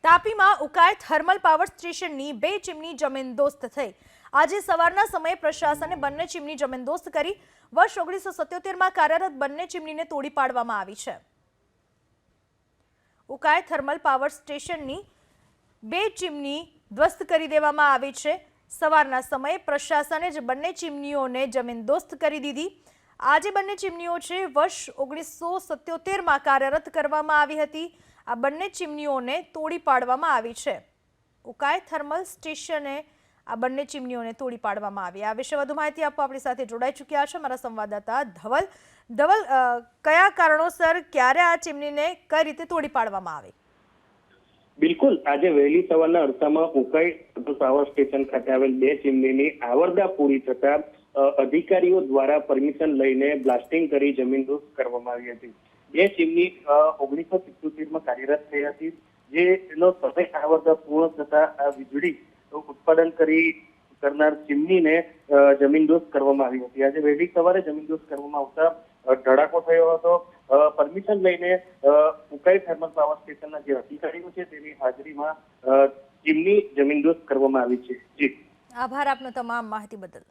તાપીમાં Ukai thermal power સ્ટેશનની 2 chimney જમીનદોસ્ત થઈ। આજે સવારના સમયે પ્રશાસને બંને ચીમની જમીનદોસ્ત કરી। વર્ષ 1977માં કાર્યરત બંને ચીમનીને તોડી પાડવામાં આવી છે। ઉકાઈ થર્મલ પાવર સ્ટેશનની 2 ચીમની ધ્વસ્ત કરી દેવામાં આવી છે। સવારના સમયે પ્રશાસને જ બંને ચીમનીઓને જમીનદોસ્ત કરી દીધી। આજે બંને ચીમનીઓ છે વર્ષ 1977માં કાર્યરત કરવામાં આવી હતી। આ બંને ચીમનીઓને તોડી પાડવામાં આવી છે। ઉકાઈ થર્મલ સ્ટેશને આ બંને ચીમનીઓને તોડી પાડવામાં આવી। આ વિશે વધુ માહિતી આપવા આપણી સાથે જોડાઈ ચૂક્યા છે મારા સંવાદદાતા ધવલ। ધવલ, કયા કારણોસર ક્યારે આ ચીમનીને કઈ રીતે તોડી પાડવામાં આવી? બિલકુલ, આજે વહેલી સવારના અરસામાં ઉકાઈ પાવર સ્ટેશન ખાતે આવેલ 2 ચીમનીની આવરદા પૂરી થતા અધિકારીઓ દ્વારા પરમિશન લઈને બ્લાસ્ટિંગ કરી જમીનદોસ્ત કરવામાં આવી હતી। 2 ચીમની 1977માં કાર્યરત થઈ હતી, જેનો સમય આવરદા પૂર્ણ થતા આ વીજળી ઉત્પાદન કરનાર ચીમનીને જમીનદોસ્ત કરવામાં આવી હતી। આજે વહેલી સવારે જમીનદોસ્ત કરવામાં આવતા ધડાકો થયો હતો। પરમિશન લઈને ઉકાઈ થર્મલ પાવર સ્ટેશનના જે અધિકારીઓ છે તેની હાજરીમાં ચીમની જમીનદોસ્ત કરવામાં આવી છે। જી, આભાર આપનો તમામ માહિતી બદલ।